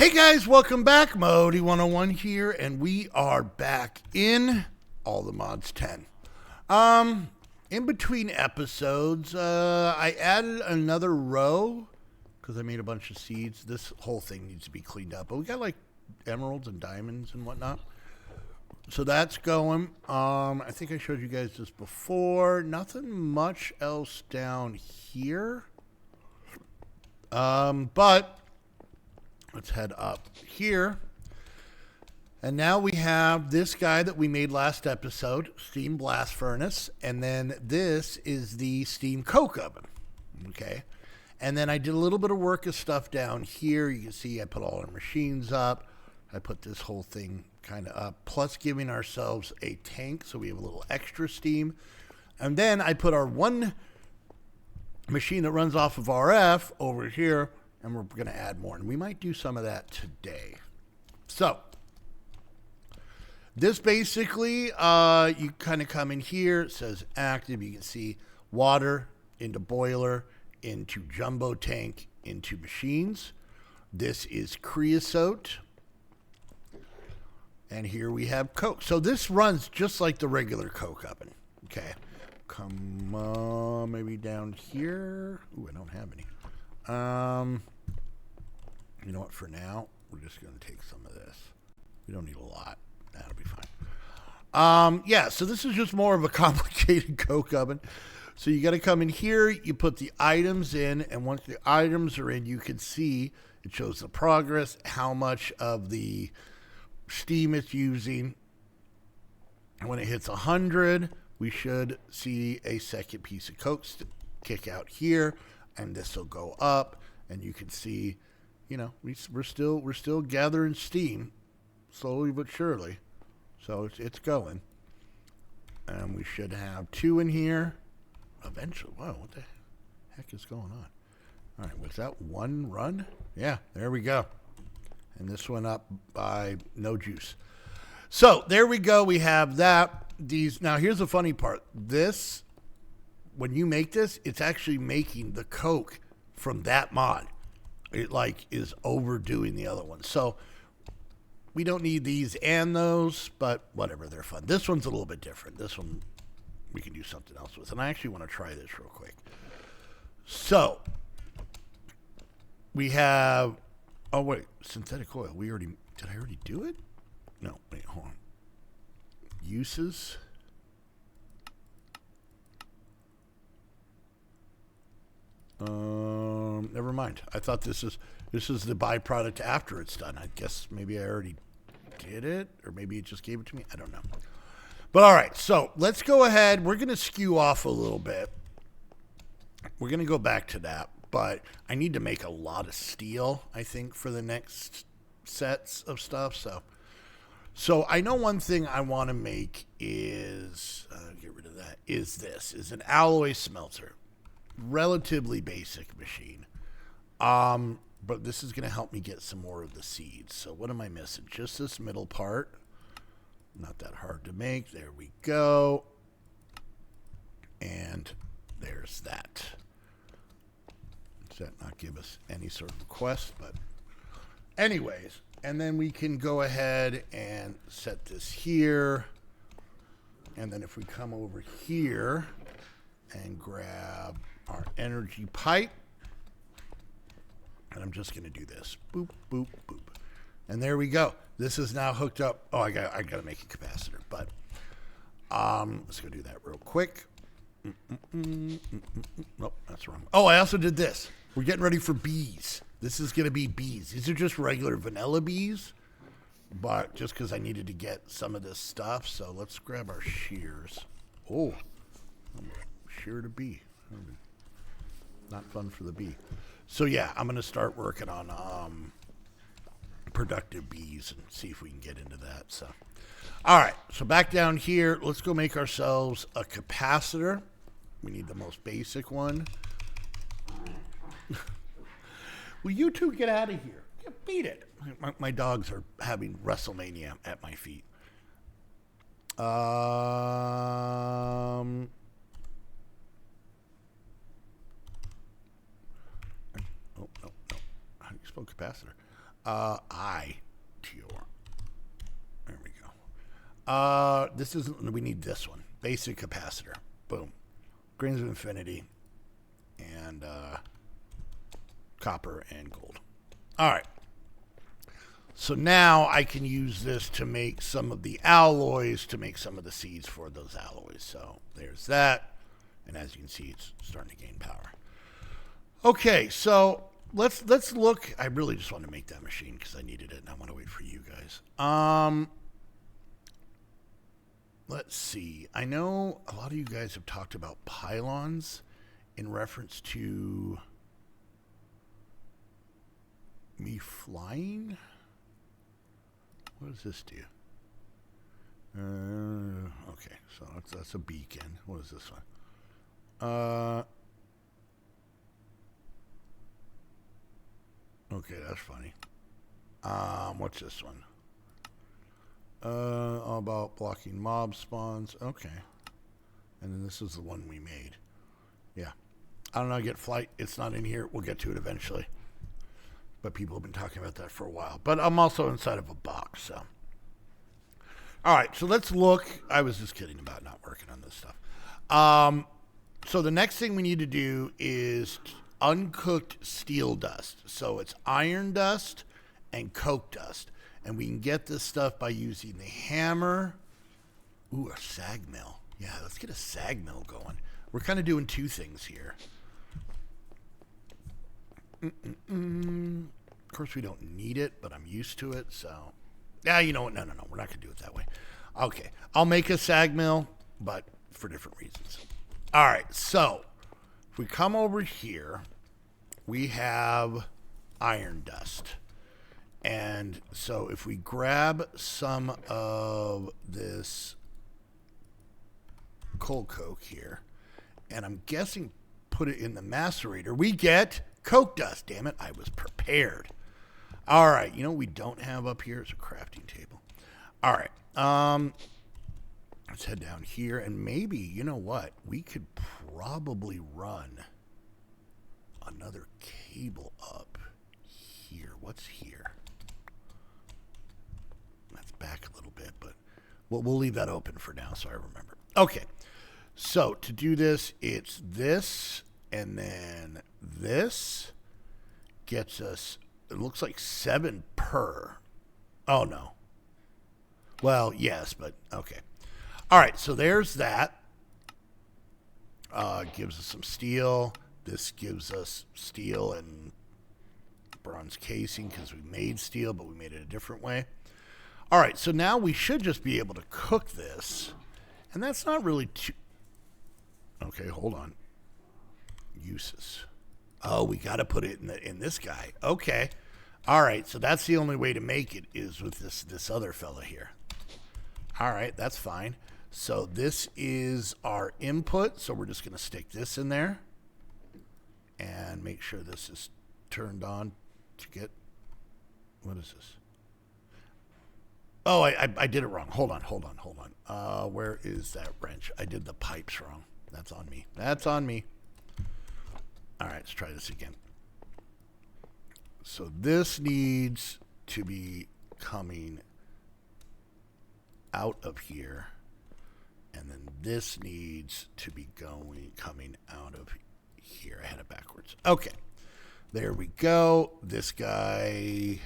Hey guys, welcome back. Modi 101 here, and we are back in All the Mods 10. In between episodes, I added another row because I made a bunch of seeds. This whole thing needs to be cleaned up, but we got like emeralds and diamonds and whatnot. So that's going. I think I showed you guys this before. Nothing much else down here. But let's head up here. And now we have this guy that we made last episode, Steam Blast Furnace. And then this is the Steam Coke Oven. Okay. And then I did a little bit of work of stuff down here. You can see I put all our machines up. I put this whole thing kind of up, plus giving ourselves a tank so we have a little extra steam. And then I put our one machine that runs off of RF over here, and we're going to add more. And we might do some of that today. So this basically, you kind of come in here. It says active. You can see water into boiler, into jumbo tank, into machines. This is creosote. And here we have Coke. So this runs just like the regular Coke oven. Okay. Come on, maybe down here. Ooh, I don't have any. You know what? For now, we're just going to take some of this. We don't need a lot. That'll be fine. Yeah, so this is just more of a complicated Coke oven. So you got to come in here. You put the items in. And once the items are in, you can see it shows the progress, how much of the steam it's using. When it hits 100, we should see a second piece of Coke kick out here, and this will go up, and you can see, you know, we're still gathering steam, slowly but surely. So it's going, and we should have 2 in here eventually. Whoa, what the heck is going on? All right, was that one run? Yeah, there we go. And this went up by no juice. So there we go. We have that. Now here's the funny part. This, when you make this, it's actually making the Coke from that mod. It like is overdoing the other one. So we don't need these and those, but whatever, they're fun. This one's a little bit different. This one we can do something else with. And I actually want to try this real quick. So we have, oh wait, synthetic oil. Did I already do it? No, wait, hold on. Uses. Never mind. I thought this is the byproduct after it's done. I guess maybe I already did it, or maybe it just gave it to me. I don't know. But all right, so let's go ahead. We're going to skew off a little bit. We're going to go back to that, but I need to make a lot of steel, I think, for the next sets of stuff. So I know one thing I want to make is, get rid of that, is an alloy smelter. Relatively basic machine. But this is going to help me get some more of the seeds. So what am I missing? Just this middle part. Not that hard to make. There we go. And there's that. Does that not give us any sort of quest? But anyways, and then we can go ahead and set this here. And then if we come over here and grab our energy pipe, and I'm just going to do this. Boop, boop, boop. And there we go. This is now hooked up. Oh, I got to make a capacitor. But let's go do that real quick. Nope, that's wrong. Oh, I also did this. We're getting ready for bees. This is going to be bees. These are just regular vanilla bees, but just because I needed to get some of this stuff. So let's grab our shears. Oh, sheared a bee. Not fun for the bee. So yeah, I'm going to start working on productive bees and see if we can get into that. So, all right. So back down here, let's go make ourselves a capacitor. We need the most basic one. Will you two get out of here? Beat it. My dogs are having WrestleMania at my feet. Oh, no. How do you spell capacitor? I-T-O-R. There we go. This isn't, we need this one. Basic capacitor. Boom. Grains of infinity. And copper and gold. All right. So now I can use this to make some of the alloys, to make some of the seeds for those alloys. So there's that. And as you can see, it's starting to gain power. Okay, so let's look. I really just want to make that machine because I needed it, and I want to wait for you guys. Let's see. I know a lot of you guys have talked about pylons in reference to me flying. What does this do? Okay, so that's a beacon. What is this one? Okay, that's funny. What's this one? All about blocking mob spawns. Okay. And then this is the one we made. Yeah. I don't know, get flight. It's not in here. We'll get to it eventually. But people have been talking about that for a while. But I'm also inside of a box, so. All right, so let's look. I was just kidding about not working on this stuff. So the next thing we need to do is uncooked steel dust. So it's iron dust and coke dust. And we can get this stuff by using the hammer. Ooh, a sag mill. Yeah, let's get a sag mill going. We're kind of doing two things here. Of course, we don't need it, but I'm used to it, so. Yeah, you know what? No. We're not going to do it that way. Okay, I'll make a sag mill, but for different reasons. All right, so if we come over here, we have iron dust. And so if we grab some of this coal coke here, and I'm guessing put it in the macerator, we get coke dust. Damn it, I was prepared. All right, you know what we don't have up here is a crafting table. All right, let's head down here, and maybe, you know what, we could probably run another cable up here. What's here? That's back a little bit, but we'll leave that open for now so I remember. Okay, so to do this, it's this, and then this gets us, it looks like 7 per. Oh, no. Well, yes, but okay. All right, so there's that. Gives us some steel. This gives us steel and bronze casing because we made steel, but we made it a different way. All right, so now we should just be able to cook this. And that's not really too... Okay, hold on. Uses. Oh, we got to put it in this guy. Okay. All right, so that's the only way to make it is with this other fella here. All right, that's fine. So this is our input, so we're just going to stick this in there and make sure this is turned on to get... What is this? Oh, I did it wrong. Hold on. Where is that wrench? I did the pipes wrong. That's on me. All right, let's try this again. So this needs to be coming out of here, and then this needs to be coming out of here. I had it backwards. Okay, there we go. This guy...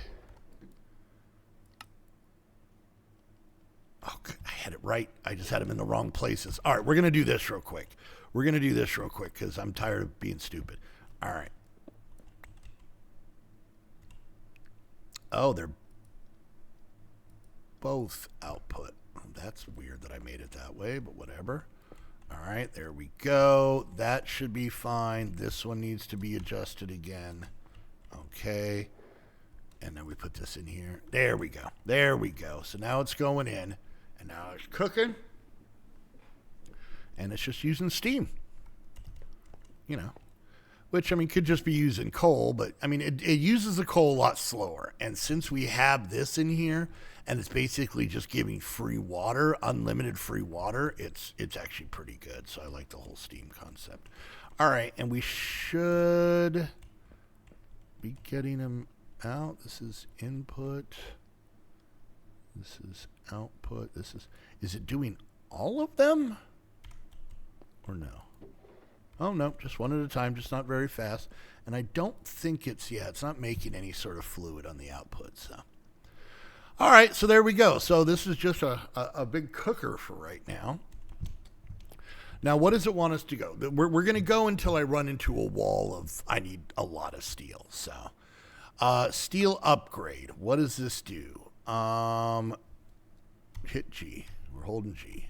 Oh, I had it right. I just had them in the wrong places. All right, we're going to do this real quick. Because I'm tired of being stupid. All right. Oh, they're both output. That's weird that I made it that way, but whatever. All right, there we go. That should be fine. This one needs to be adjusted again. Okay. And then we put this in here. There we go. So now it's going in. And now it's cooking. And it's just using steam. You know. Which, I mean, could just be using coal. But, I mean, it uses the coal a lot slower. And since we have this in here, and it's basically just giving free water, unlimited free water, it's actually pretty good. So I like the whole steam concept. All right. And we should be getting them... out. This is input. This is output. Is it doing all of them? Or no? Oh, no, just one at a time, just not very fast. And I don't think it's not making any sort of fluid on the output, so. All right, so there we go. So this is just a big cooker for right now. Now, what does it want us to go? We're going to go until I run into a wall of, I need a lot of steel. So, steel upgrade. What does this do? Hit G. We're holding G.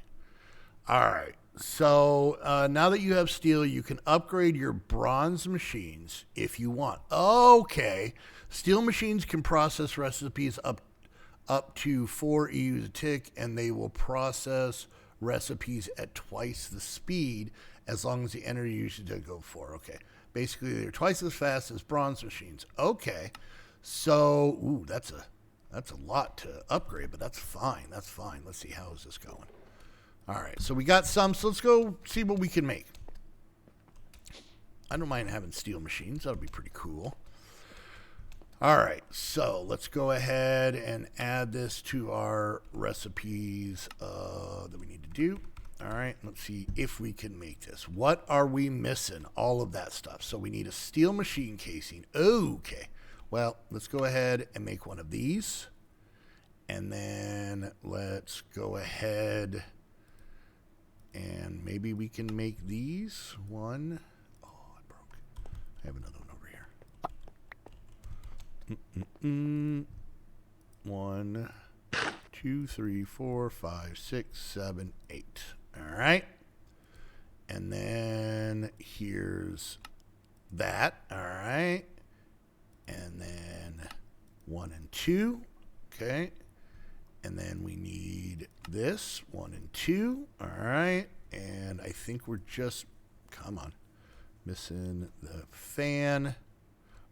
All right. So, now that you have steel, you can upgrade your bronze machines if you want. Okay. Steel machines can process recipes up to 4 EUs a tick, and they will process recipes at twice the speed as long as the energy usage they go for. Okay. Basically, they're twice as fast as bronze machines. Okay. So, ooh, that's a lot to upgrade, but that's fine. That's fine. Let's see, how is this going? All right, so we got some, so let's go see what we can make. I don't mind having steel machines. That'll be pretty cool. All right, so let's go ahead and add this to our recipes that we need to do. All right, let's see if we can make this. What are we missing? All of that stuff. So we need a steel machine casing. Okay, well, let's go ahead and make one of these. And then let's go ahead and maybe we can make these. One. Oh, I broke. I have another one over here. 1, 2, 3, 4, 5, 6, 7, 8. All right. And then here's that. All right. And then 1 and 2. Okay. And then we need this, 1 and 2. All right. And I think we're just, come on, missing the fan.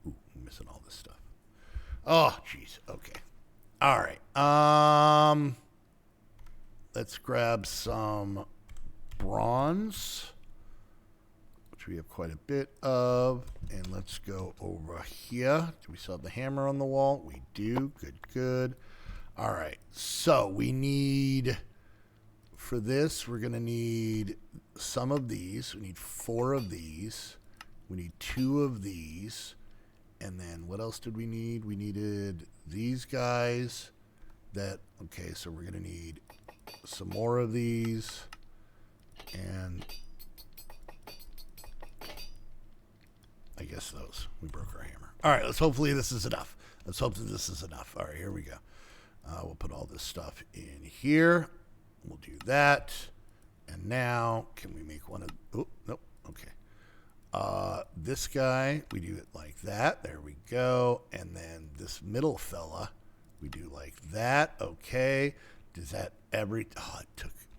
Ooh, I'm missing all this stuff. Oh, geez. Okay. All right. Let's grab some bronze, which we have quite a bit of. And let's go over here. Do we still have the hammer on the wall? We do. Good, good. All right, so we need, for this, we're going to need some of these. We need 4 of these. We need 2 of these. And then what else did we need? We needed these guys. Okay, so we're going to need some more of these. And I guess those. We broke our hammer. All right, hopefully this is enough. Let's hope that this is enough. All right, here we go. We'll put all this stuff in here. We'll do that. And now, can we make one of... Oh, nope. Okay. This guy, we do it like that. There we go. And then this middle fella, we do like that. Okay. Does that Oh,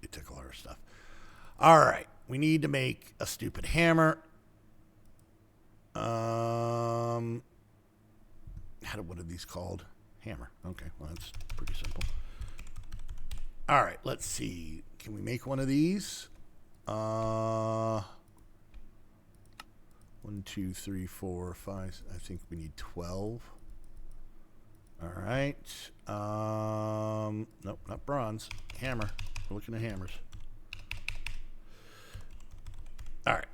it took all our stuff. All right. We need to make a stupid hammer. What are these called? Hammer. Okay, well, that's pretty simple. All right, let's see. Can we make one of these? 1, 2, 3, 4, 5. I think we need 12. All right. Nope, not bronze. Hammer. We're looking at hammers. All right.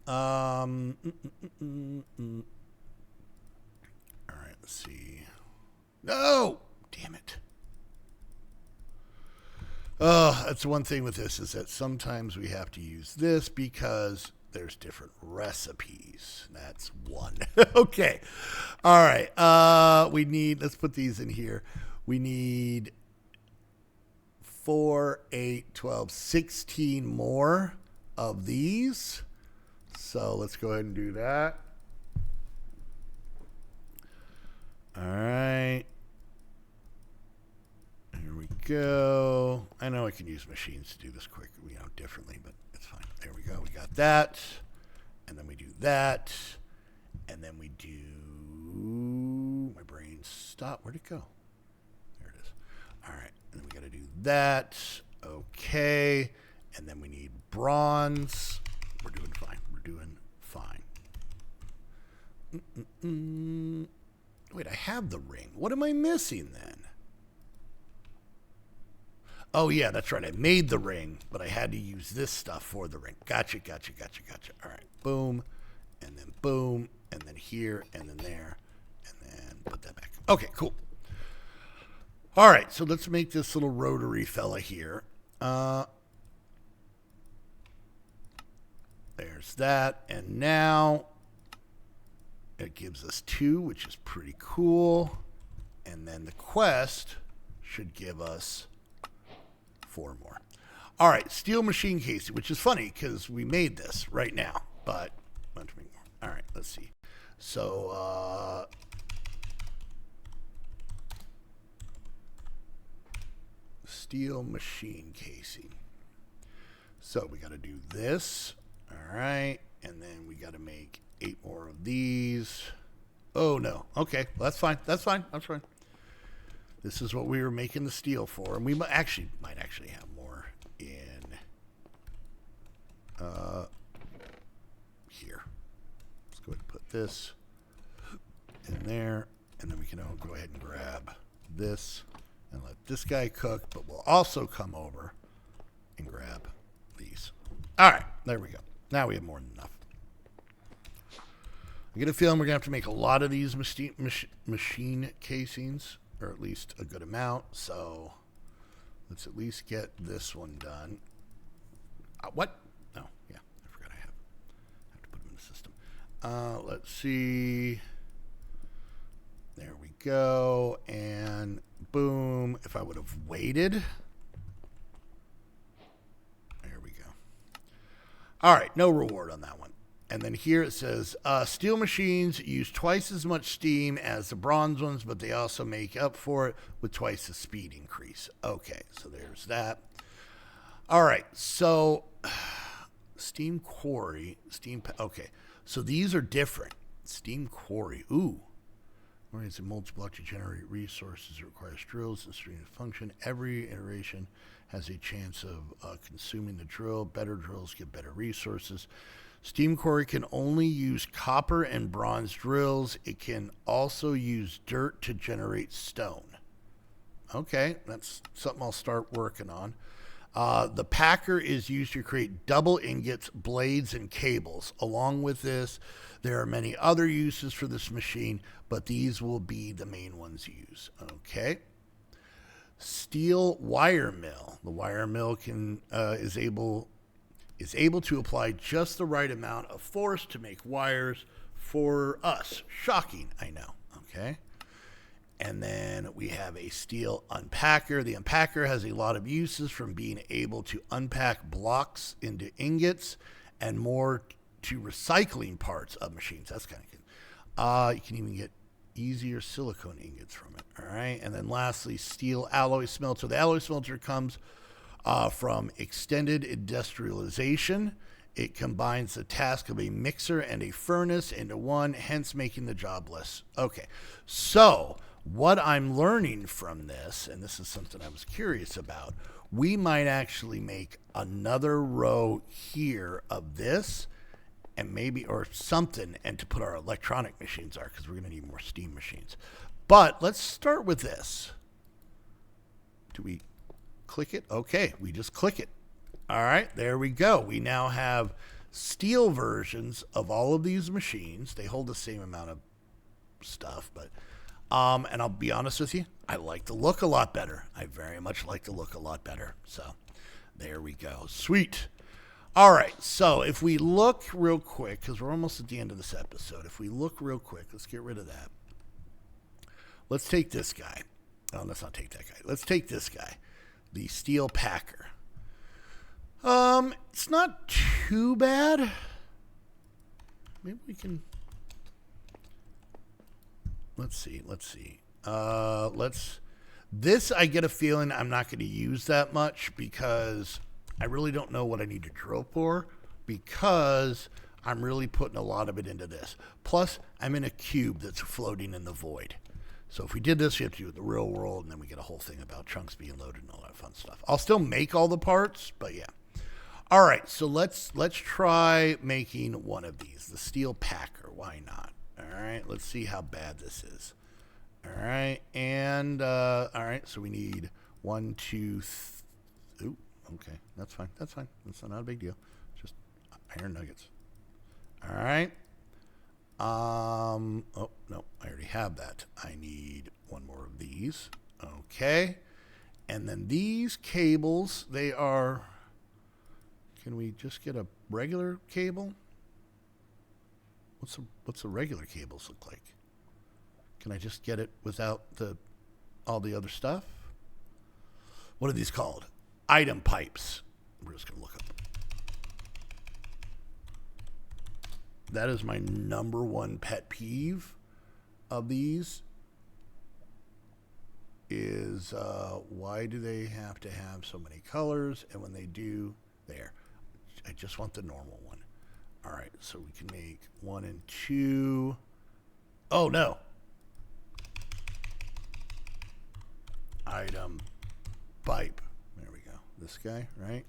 All right, let's see. No! Damn it. That's one thing with this, is that sometimes we have to use this because there's different recipes. That's one. Okay. All right. Let's put these in here. We need 4, 8, 12, 16 more of these. So let's go ahead and do that. All right. Here we go. I know I can use machines to do this quick, differently, but it's fine. There we go. We got that. And then we do that. And then we do... My brain stopped. Where'd it go? There it is. All right. And then we got to do that. Okay. And then we need bronze. We're doing fine. We're doing fine. Wait, I have the ring. What am I missing then? Oh, yeah, that's right. I made the ring, but I had to use this stuff for the ring. Gotcha. All right, boom, and then boom, and then here, and then there, and then put that back. Okay, cool. All right, so let's make this little rotary fella here. There's that, and now it gives us 2, which is pretty cool. And then the quest should give us 4 more. All right, steel machine casing, which is funny because we made this right now, but let's make more. All right, let's see. So, steel machine casing. So we got to do this. All right, and then we got to make 8 more of these. Oh, no. Okay, well, that's fine. That's fine. This is what we were making the steel for. And we might actually have more in here. Let's go ahead and put this in there. And then we can go ahead and grab this and let this guy cook. But we'll also come over and grab these. All right, there we go. Now we have more than enough. I get a feeling we're going to have to make a lot of these machine casings, or at least a good amount. So let's at least get this one done. What? Oh, yeah, I forgot I have to put them in the system. Let's see. There we go. And boom. If I would have waited. There we go. All right, no reward on that one. And then here it says, steel machines use twice as much steam as the bronze ones, but they also make up for it with twice the speed increase. Okay, so there's that. All right, so steam quarry, okay. So these are different. Steam quarry, ooh. It's a multi-block to generate resources. It requires drills and stream of function. Every iteration has a chance of consuming the drill. Better drills get better resources. Steam quarry can only use copper and bronze drills. It can also use dirt to generate stone. Okay, that's something I'll start working on. The packer is used to create double ingots, blades, and cables. Along with this, there are many other uses for this machine, but these will be the main ones used. Okay. Steel wire mill. The wire mill is able to apply just the right amount of force to make wires for us. Shocking, I know. Okay. And then we have a steel unpacker. The unpacker has a lot of uses, from being able to unpack blocks into ingots and more to recycling parts of machines. That's kind of good. You can even get easier silicone ingots from it. All right. And then lastly, steel alloy smelter. The alloy smelter comes from extended industrialization. It combines the task of a mixer and a furnace into one, hence making the job less. Okay, so what I'm learning from this, and this is something I was curious about, we might actually make another row here of this, and maybe, or something, and to put our electronic machines are, because we're going to need more steam machines. But let's start with this. Do we click it? Okay, we just click it. All right, there we go. We now have steel versions of all of these machines. They hold the same amount of stuff, but and I'll be honest with you, I like the look a lot better. I very much like the look a lot better. So there we go. Sweet. All right, so if we look real quick, because we're almost at the end of this episode, if we look real quick, let's get rid of that. Let's take this guy. Oh, let's not take that guy. Let's take this guy, the steel packer. It's not too bad. Maybe we can. Let's see. This, I get a feeling I'm not going to use that much, because I really don't know what I need to drill for, because I'm really putting a lot of it into this. Plus, I'm in a cube that's floating in the void. So if we did this, we have to do it in the real world, and then we get a whole thing about chunks being loaded and all that fun stuff. I'll still make all the parts, but yeah. All right, so let's try making one of these, the steel packer. Why not? All right, let's see how bad this is. All right. And, all right. So we need 1, 2, ooh, okay. That's fine. That's fine. That's not a big deal. Just iron nuggets. All right. Oh, no. I already have that. I need one more of these. Okay. And then these cables, they are... Can we just get a regular cable? What's the regular cables look like? Can I just get it without all the other stuff? What are these called? Item pipes. We're just going to look up. That is my number one pet peeve of these is why do they have to have so many colors? And when they do, there. I just want the normal one. All right, so we can make 1 and 2. Oh, no. Item pipe. There we go. This guy, right?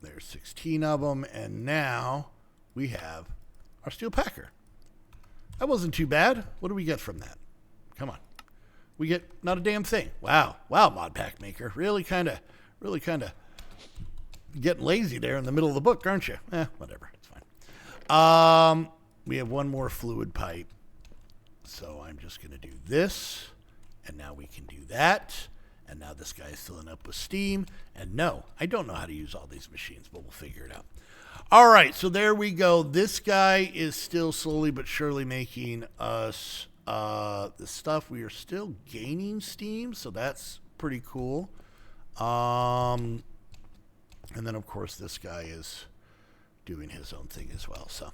There's 16 of them, and now we have our steel packer. That wasn't too bad. What do we get from that? Come on. We get not a damn thing. Wow. Wow, Mod Pack Maker. Really kind of getting lazy there in the middle of the book, aren't you? Whatever. It's fine. We have one more fluid pipe. So I'm just going to do this. And now we can do that. And now this guy is filling up with steam. And no, I don't know how to use all these machines, but we'll figure it out. All right, so there we go. This guy is still slowly but surely making us the stuff. We are still gaining steam, so that's pretty cool. And then, of course, this guy is doing his own thing as well. So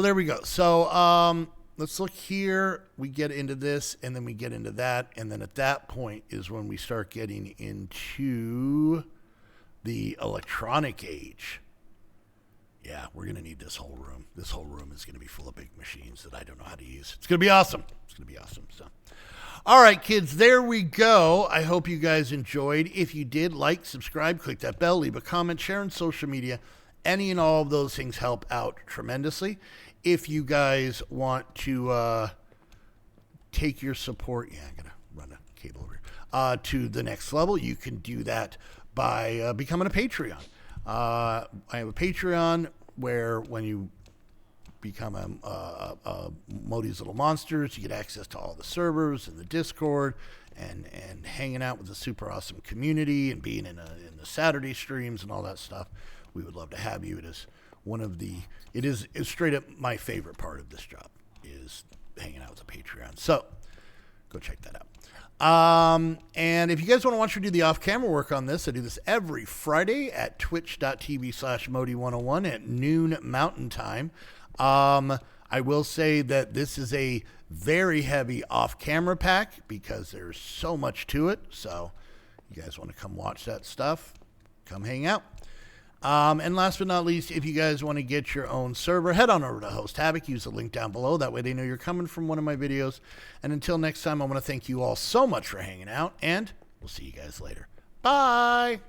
there we go. So let's look here. We get into this, and then we get into that. And then at that point is when we start getting into the electronic age. Yeah, we're going to need this whole room. This whole room is going to be full of big machines that I don't know how to use. It's going to be awesome. It's going to be awesome. So, all right, kids, there we go. I hope you guys enjoyed. If you did, like, subscribe, click that bell, leave a comment, share on social media. Any and all of those things help out tremendously. If you guys want to take your support, I'm going to run a cable over here, to the next level, you can do that by becoming a Patreon. I have a Patreon where when you become a Modi's Little Monsters, you get access to all the servers and the Discord and hanging out with the super awesome community and being in the Saturday streams and all that stuff. We would love to have you. It's straight up my favorite part of this job is hanging out with the Patreon. So go check that out. And if you guys want to watch me do the off-camera work on this, I do this every Friday at twitch.tv/Modi101 at noon Mountain Time. I will say that this is a very heavy off-camera pack because there's so much to it. So you guys want to come watch that stuff, come hang out. And last but not least, if you guys want to get your own server, head on over to Host Havoc. Use the link down below. That way they know you're coming from one of my videos. And until next time, I want to thank you all so much for hanging out, and we'll see you guys later. Bye!